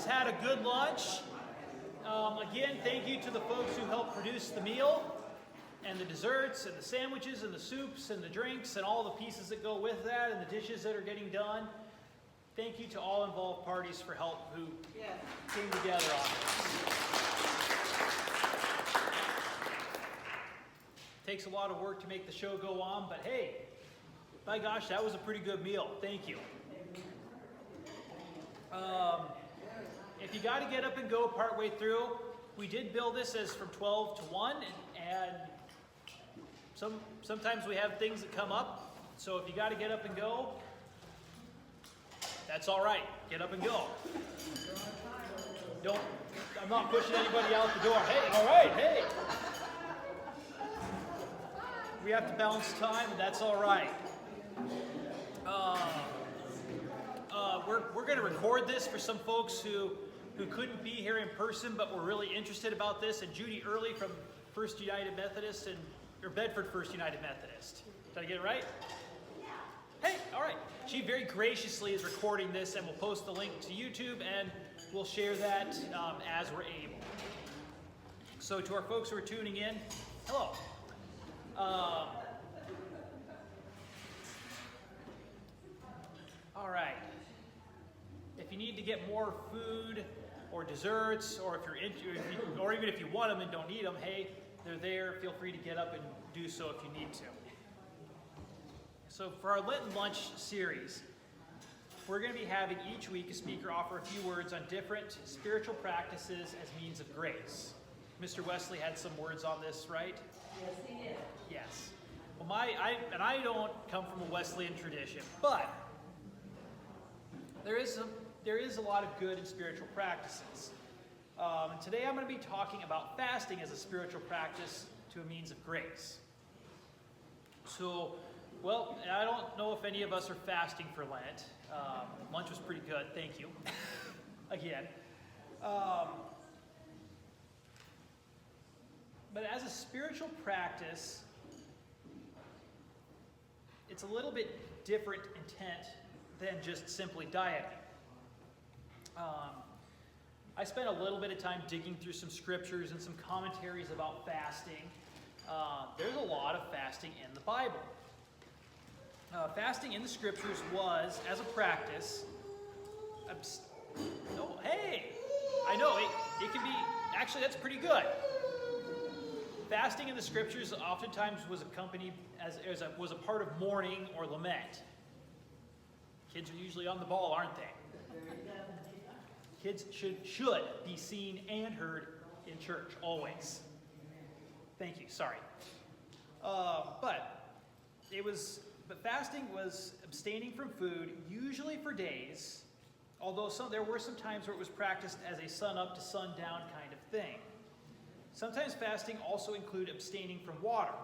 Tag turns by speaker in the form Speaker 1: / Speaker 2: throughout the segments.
Speaker 1: had a good lunch. Again, thank you to the folks who helped produce the meal and the desserts and the sandwiches and the soups and the drinks and all the pieces that go with that and the dishes that are getting done. Thank you to all involved parties for help who came together on this. Takes a lot of work to make the show go on, but hey, my gosh, that was a pretty good meal. Thank you. If you got to get up and go partway through, we did build this as from 12 to 1, and sometimes we have things that come up, so if you got to get up and go, that's all right. Get up and go. I'm not pushing anybody out the door. Hey, all right, hey. We have to balance time, and that's all right. We're going to record this for some folks who couldn't be here in person, but were really interested about this. And Judy Early from First United Methodist or Bedford First United Methodist. Did I get it right? Hey, all right. She very graciously is recording this, and we'll post the link to YouTube, and we'll share that as we're able. So to our folks who are tuning in, hello. All right. If you need to get more food or desserts, or or even if you want them and don't need them, hey, they're there. Feel free to get up and do so if you need to. So for our Lenten lunch series, we're going to be having each week a speaker offer a few words on different spiritual practices as means of grace. Mr. Wesley had some words on this, right?
Speaker 2: Yes, he did.
Speaker 1: Yes. Well, I don't come from a Wesleyan tradition, but there is a lot of good in spiritual practices. And today I'm going to be talking about fasting as a spiritual practice to a means of grace. So, well, I don't know if any of us are fasting for Lent. Lunch was pretty good, thank you. Again. But as a spiritual practice, it's a little bit different intent than just simply dieting. I spent a little bit of time digging through some scriptures and some commentaries about fasting. There's a lot of fasting in the Bible. Fasting in the scriptures was, as a practice, I know, it can be, actually that's pretty good. Fasting in the scriptures oftentimes was accompanied was a part of mourning or lament. Kids are usually on the ball, aren't they? Kids should be seen and heard in church, always. Thank you, sorry. But fasting was abstaining from food, usually for days, although there were some times where it was practiced as a sun-up to sundown kind of thing. Sometimes fasting also included abstaining from water.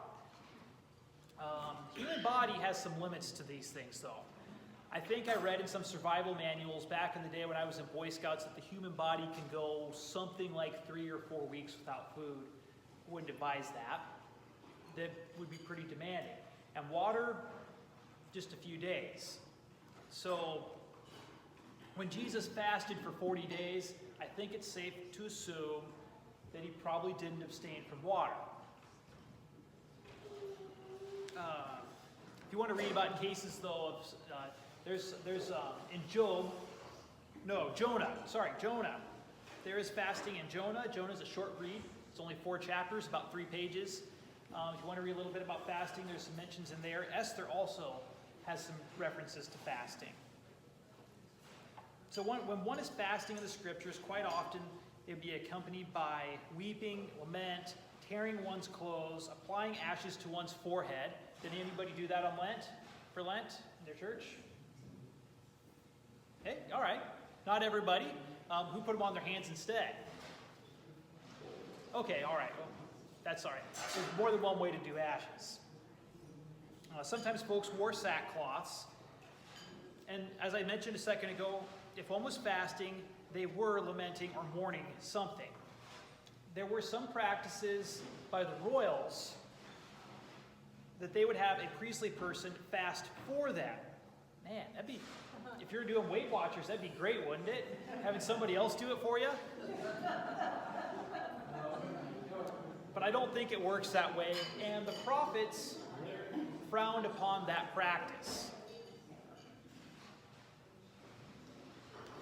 Speaker 1: The human body has some limits to these things, though. I think I read in some survival manuals back in the day when I was in Boy Scouts that the human body can go something like 3 or 4 weeks without food. Wouldn't advise that. That would be pretty demanding. And water, just a few days. So when Jesus fasted for 40 days, I think it's safe to assume that he probably didn't abstain from water. If you want to read about cases, though, of there's in Jonah. There is fasting in Jonah. Jonah's a short read. It's only 4 chapters, about 3 pages. If you want to read a little bit about fasting, there's some mentions in there. Esther also has some references to fasting. So when one is fasting in the scriptures, quite often it would be accompanied by weeping, lament, tearing one's clothes, applying ashes to one's forehead. Did anybody do that on Lent? For Lent in their church? Hey, all right. Not everybody. Who put them on their hands instead? Okay, all right. Well, that's all right. There's more than one way to do ashes. Sometimes folks wore sackcloths. And as I mentioned a second ago, if one was fasting, they were lamenting or mourning something. There were some practices by the royals that they would have a priestly person fast for them. Man, that'd be If you're doing Weight Watchers, that'd be great, wouldn't it? Having somebody else do it for you. But I don't think it works that way, and the prophets frowned upon that practice.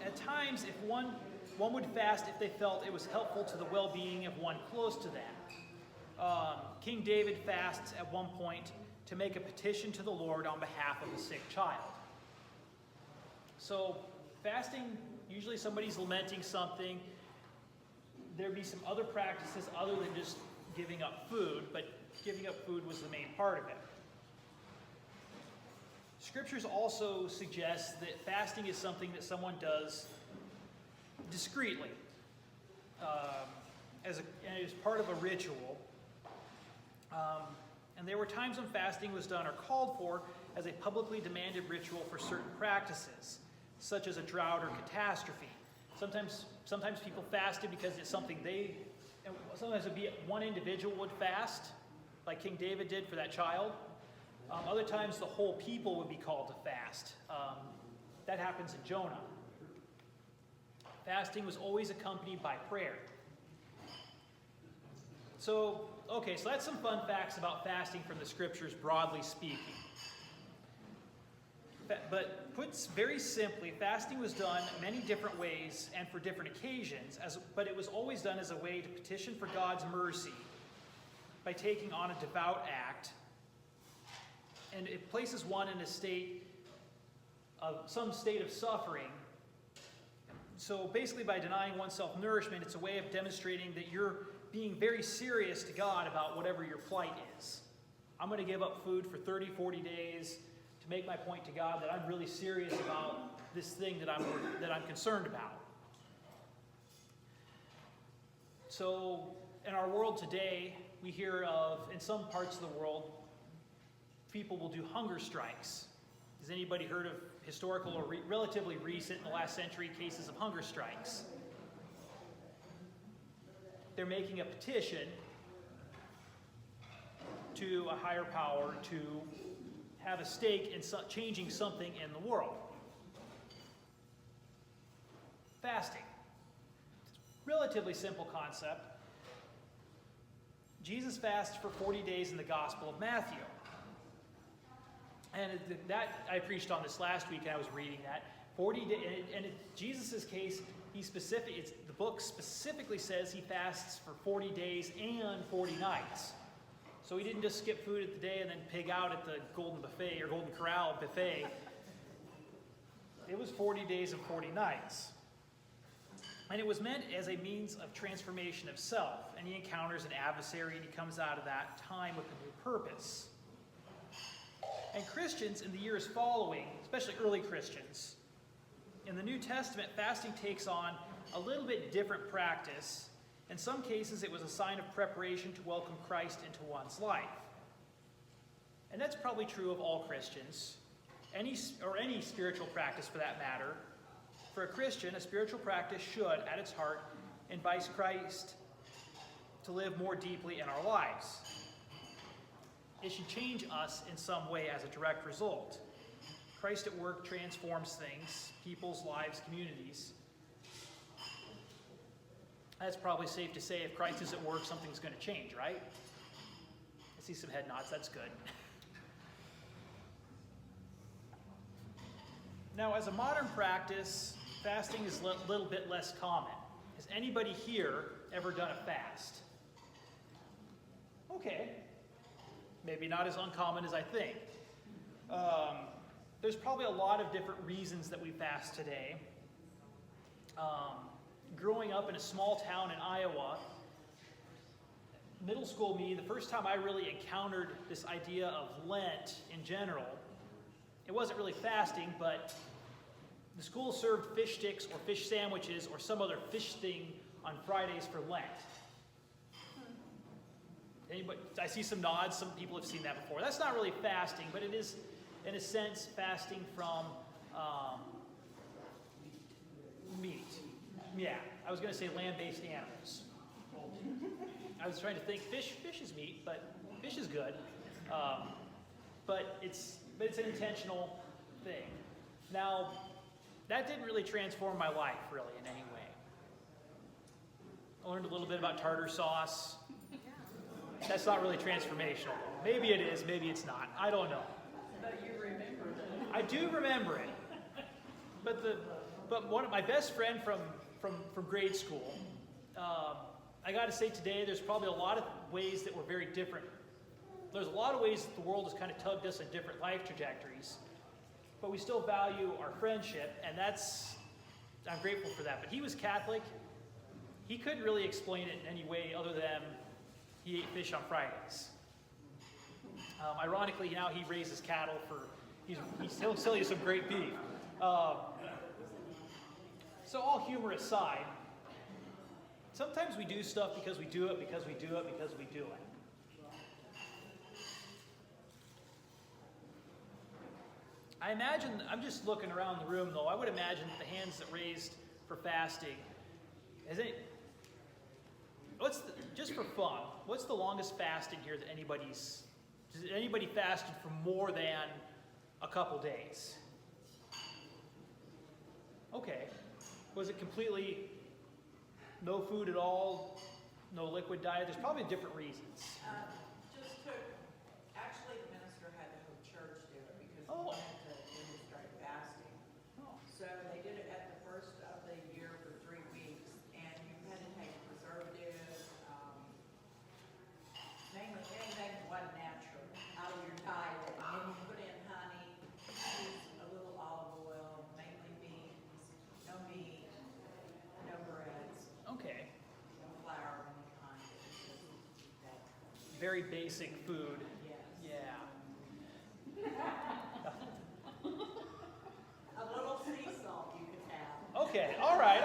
Speaker 1: At times, if one would fast if they felt it was helpful to the well-being of one close to them. King David fasts at one point to make a petition to the Lord on behalf of a sick child. So fasting, usually somebody's lamenting something. There'd be some other practices other than just giving up food, but giving up food was the main part of it. Scriptures also suggest that fasting is something that someone does discreetly, and it is part of a ritual. And there were times when fasting was done or called for as a publicly demanded ritual for certain practices, such as a drought or catastrophe. Sometimes people fasted because it's something sometimes it would be one individual would fast, like King David did for that child. Other times the whole people would be called to fast. That happens in Jonah. Fasting was always accompanied by prayer. So that's some fun facts about fasting from the scriptures, broadly speaking. But put very simply, fasting was done many different ways and for different occasions, but it was always done as a way to petition for God's mercy by taking on a devout act. And it places one in some state of suffering. So basically by denying oneself nourishment, it's a way of demonstrating that you're being very serious to God about whatever your plight is. I'm going to give up food for 30, 40 days to make my point to God that I'm really serious about this thing that I'm concerned about. So in our world today, we hear of, in some parts of the world, people will do hunger strikes. Has anybody heard of historical or relatively recent in the last century cases of hunger strikes? They're making a petition to a higher power to have a stake in changing something in the world. Fasting. Relatively simple concept. Jesus fasted for 40 days in the Gospel of Matthew. And that I preached on this last week, and I was reading that. 40 days, and in Jesus' case, the book specifically says he fasts for 40 days and 40 nights. So he didn't just skip food at the day and then pig out at the Golden Buffet or Golden Corral buffet. It was 40 days and 40 nights. And it was meant as a means of transformation of self. And he encounters an adversary, and he comes out of that time with a new purpose. And Christians in the years following, especially early Christians, in the New Testament, fasting takes on a little bit different practice. In some cases, it was a sign of preparation to welcome Christ into one's life. And that's probably true of all Christians, any spiritual practice for that matter. For a Christian, a spiritual practice should, at its heart, invite Christ to live more deeply in our lives. It should change us in some way as a direct result. Christ at work transforms things, people's lives, communities. That's probably safe to say if Christ is at work, something's going to change, right? I see some head nods, that's good. Now, as a modern practice, fasting is a little bit less common. Has anybody here ever done a fast? Okay. Maybe not as uncommon as I think. There's probably a lot of different reasons that we fast today. Growing up in a small town in Iowa, middle school me, the first time I really encountered this idea of Lent in general, it wasn't really fasting, but the school served fish sticks or fish sandwiches or some other fish thing on Fridays for Lent. Anybody, I see some nods. Some people have seen that before. That's not really fasting, but it is, in a sense, fasting from meat. Yeah, I was going to say land-based animals. I was trying to think fish is meat, but fish is good. But it's an intentional thing. Now, that didn't really transform my life, really, in any way. I learned a little bit about tartar sauce. That's not really transformational. Maybe it is, maybe it's not. I don't know.
Speaker 2: But you remember it.
Speaker 1: I do remember it. But one of my best friend from grade school, I got to say today, there's probably a lot of ways that we're very different. There's a lot of ways that the world has kind of tugged us in different life trajectories, but we still value our friendship, and I'm grateful for that. But he was Catholic. He couldn't really explain it in any way other than he ate fish on Fridays. Ironically, now he raises cattle he'll sell you some great beef. So all humor aside, sometimes we do stuff because we do it, because we do it, because we do it. I imagine, I'm just looking around the room though, I would imagine that the hands that raised for fasting, just for fun, what's the longest fasting here that has anybody fasted for more than a couple days? Okay. Was it completely no food at all, no liquid diet? There's probably different reasons.
Speaker 2: Actually the minister had the whole church do it because
Speaker 1: Oh.
Speaker 2: he wanted to demonstrate fasting.
Speaker 1: Oh.
Speaker 2: So they did it at the first of the year for 3 weeks, and you had to take preservatives, mainly anything that wasn't natural out of your diet. And then you put in honey, a little olive oil, mainly beans, no meat, no breads,
Speaker 1: Okay.
Speaker 2: no flour of any kind. Just that.
Speaker 1: Very basic food.
Speaker 2: Yes.
Speaker 1: Yeah.
Speaker 2: A little sea salt you could have.
Speaker 1: Okay. All right.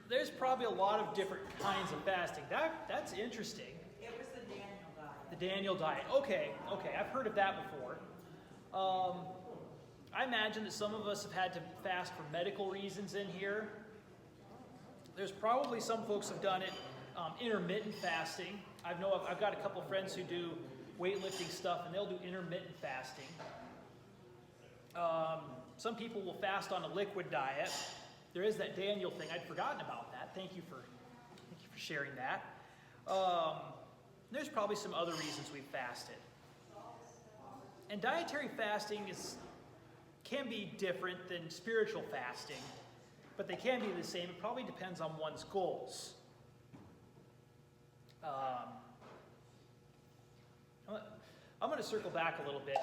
Speaker 1: There's probably a lot of different kinds of fasting. That's interesting.
Speaker 2: It was the Daniel diet.
Speaker 1: The Daniel diet. Okay. I've heard of that before. I imagine that some of us have had to fast for medical reasons in here. There's probably some folks have done it intermittent fasting. I've got a couple friends who do weightlifting stuff, and they'll do intermittent fasting. Some people will fast on a liquid diet. There is that Daniel thing. I'd forgotten about that. Thank you for sharing that. There's probably some other reasons we've fasted. And dietary fasting can be different than spiritual fasting, but they can be the same. It probably depends on one's goals. I'm going to circle back a little bit.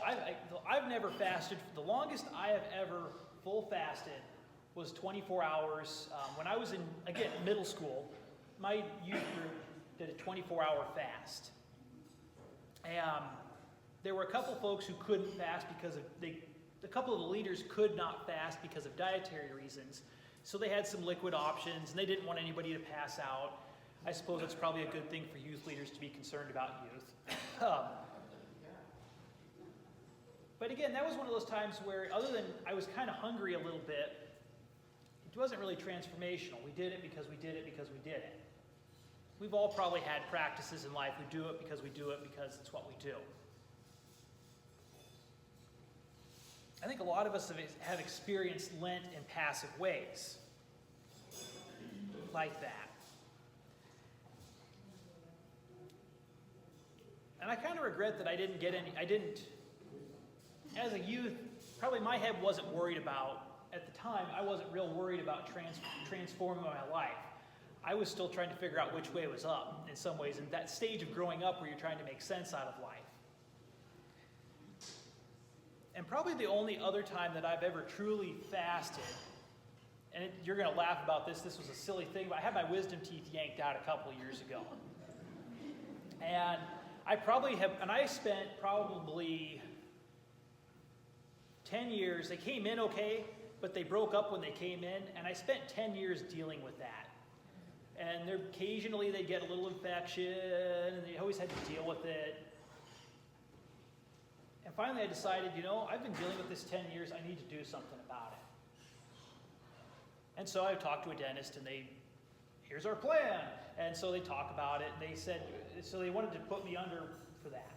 Speaker 1: I've never fasted. The longest I have ever full fasted was 24 hours. When I was in, again, middle school, my youth group did a 24-hour fast. And there were a couple folks who couldn't fast because a couple of the leaders could not fast because of dietary reasons. So they had some liquid options, and they didn't want anybody to pass out. I suppose it's probably a good thing for youth leaders to be concerned about youth. But again, that was one of those times where, other than I was kind of hungry a little bit, it wasn't really transformational. We did it because we did it because we did it. We've all probably had practices in life. We do it because it's what we do. I think a lot of us have experienced Lent in passive ways, like that. And I kind of regret that I didn't, as a youth, probably my head wasn't worried about, at the time, I wasn't real worried about transforming my life. I was still trying to figure out which way was up in some ways, in that stage of growing up where you're trying to make sense out of life. And probably the only other time that I've ever truly fasted, and you're going to laugh about this was a silly thing, but I had my wisdom teeth yanked out a couple of years ago. And I spent probably 10 years, they came in okay, but they broke up when they came in, and I spent 10 years dealing with that. And occasionally they'd get a little infection, and they always had to deal with it. And finally I decided, I've been dealing with this 10 years, I need to do something about it. And so I talked to a dentist, and here's our plan. And so they talk about it, and they said, so they wanted to put me under for that.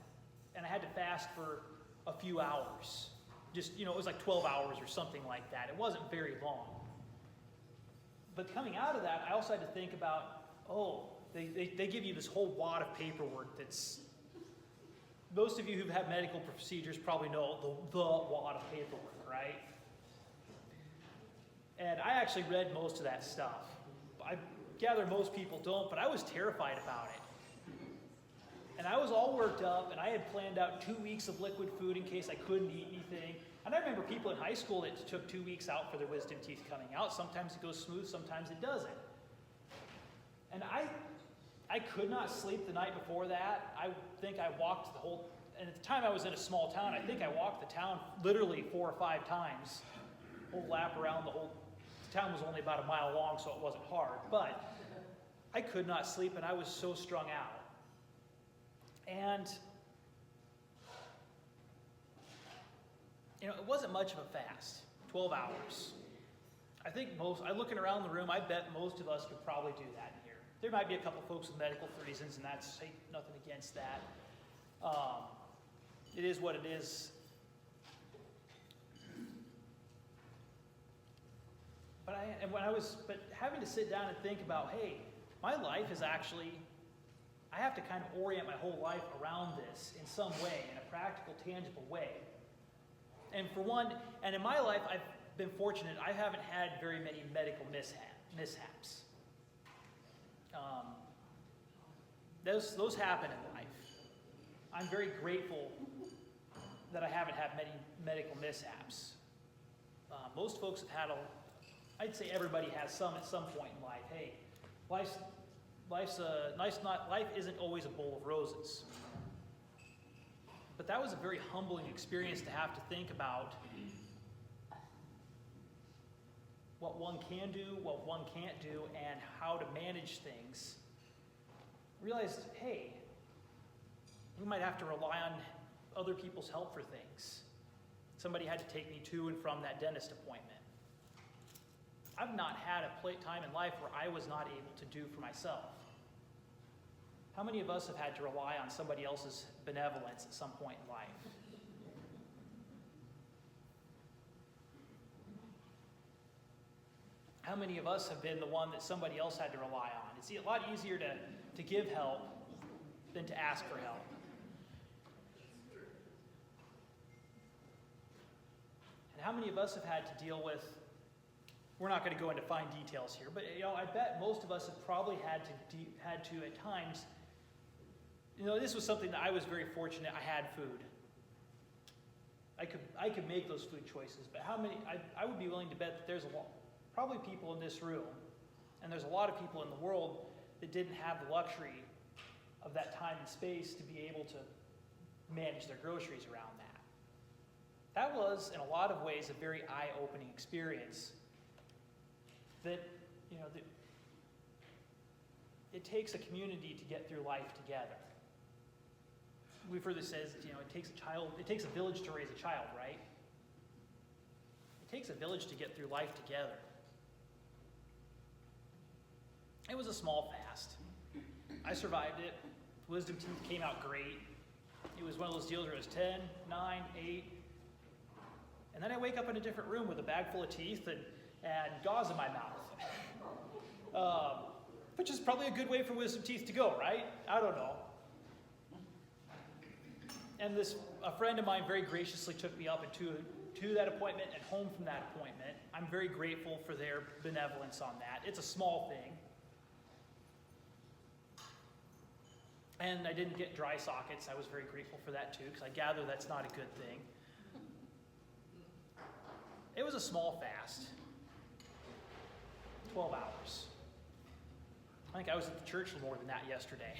Speaker 1: And I had to fast for a few hours. Just, it was like 12 hours or something like that. It wasn't very long. But coming out of that, I also had to think about, they give you this whole wad of paperwork that's, most of you who've had medical procedures probably know the wad of paperwork, right? And I actually read most of that stuff. I gather most people don't, but I was terrified about it. And I was all worked up, and I had planned out 2 weeks of liquid food in case I couldn't eat anything. And I remember people in high school that took 2 weeks out for their wisdom teeth coming out. Sometimes it goes smooth, sometimes it doesn't. And I could not sleep the night before that. I think I walked and at the time I was in a small town, I think I walked the town literally 4 or 5 times. Whole lap around the town was only about a mile long, so it wasn't hard. But I could not sleep, and I was so strung out. And, it wasn't much of a fast, 12 hours. I think looking around the room, I bet most of us could probably do that here. There might be a couple folks with medical reasons, and that's nothing against that. It is what it is. But having to sit down and think about, hey, my life is actually, I have to kind of orient my whole life around this in some way, in a practical, tangible way. And for one, and in my life, I've been fortunate, I haven't had very many medical mishaps. Those happen in life. I'm very grateful that I haven't had many medical mishaps. Most folks have had I'd say everybody has some at some point in life. Hey, life isn't always a bowl of roses. But that was a very humbling experience to have to think about what one can do, what one can't do, and how to manage things. Realized, hey, we might have to rely on other people's help for things. Somebody had to take me to and from that dentist appointment. I've not had a time in life where I was not able to do for myself. How many of us have had to rely on somebody else's benevolence at some point in life? How many of us have been the one that somebody else had to rely on? It's a lot easier to give help than to ask for help. And how many of us have had to deal with, we're not going to go into fine details here, but I bet most of us have probably had to at times, this was something that I was very fortunate I had food. I could make those food choices, but how many, I would be willing to bet that there's probably people in this room, and there's a lot of people in the world that didn't have the luxury of that time and space to be able to manage their groceries around that. That was, in a lot of ways, a very eye-opening experience that, it takes a community to get through life together. We've heard this says, it takes a village to raise a child, right? It takes a village to get through life together. It was a small fast. I survived it. Wisdom teeth came out great. It was one of those deals where it was 10, 9, 8. And then I wake up in a different room with a bag full of teeth and gauze in my mouth. Which is probably a good way for wisdom teeth to go, right? I don't know. And a friend of mine very graciously took me up to that appointment and home from that appointment. I'm very grateful for their benevolence on that. It's a small thing. And I didn't get dry sockets. I was very grateful for that too, because I gather that's not a good thing. It was a small fast. 12 hours. I think I was at the church more than that yesterday.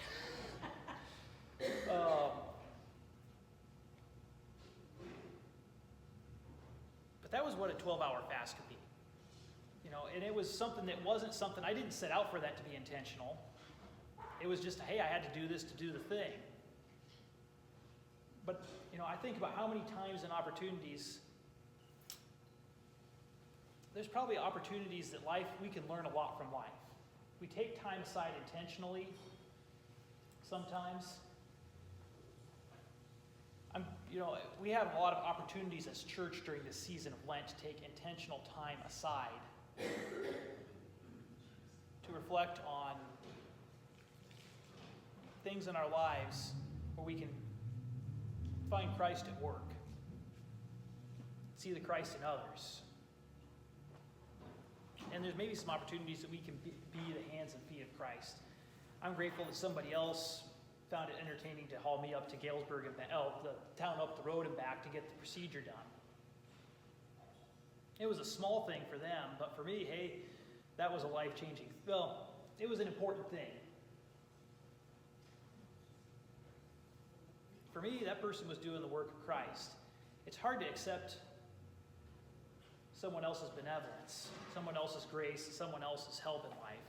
Speaker 1: But that was what a 12-hour fast could be. And it was something that wasn't something, I didn't set out for that to be intentional. It was just, hey, I had to do this to do the thing. But, I think about how many times and opportunities, there's probably opportunities that we can learn a lot from life. We take time aside intentionally sometimes. we have a lot of opportunities as church during this season of Lent to take intentional time aside to reflect on things in our lives where we can find Christ at work, see the Christ in others. And there's maybe some opportunities that we can be the hands and feet of Christ. I'm grateful that somebody else found it entertaining to haul me up to Galesburg and the town up the road and back to get the procedure done. It was a small thing for them, but for me, hey, that was a life-changing. Well, it was an important thing. For me, that person was doing the work of Christ. It's hard to accept someone else's benevolence, someone else's grace, someone else's help in life.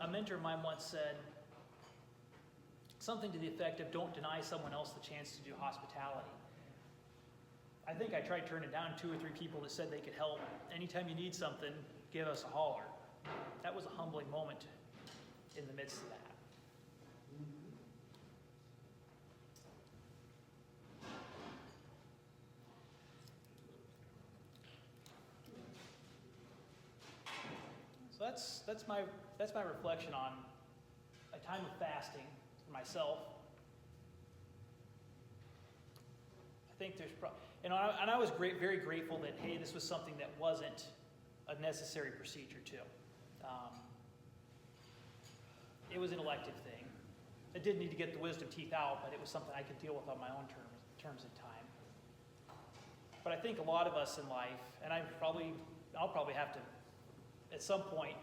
Speaker 1: A mentor of mine once said something to the effect of, don't deny someone else the chance to do hospitality. I think I tried turning down 2 or 3 people that said they could help. Anytime you need something, give us a holler. That was a humbling moment in the midst of that. So that's my reflection on a time of fasting for myself. I think there's and I was very grateful that, hey, this was something that wasn't a necessary procedure too. It was an elective thing. I did need to get the wisdom teeth out, but it was something I could deal with on my own terms and time. But I think a lot of us in life, and I'll probably have to at some point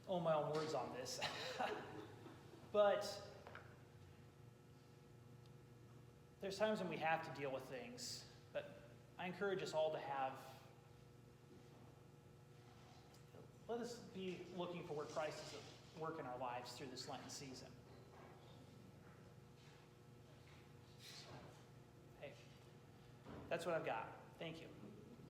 Speaker 1: own my own words on this. But there's times when we have to deal with things. But I encourage us all to let us be looking for where Christ is at work in our lives through this Lenten season. So, hey, that's what I've got. Thank you.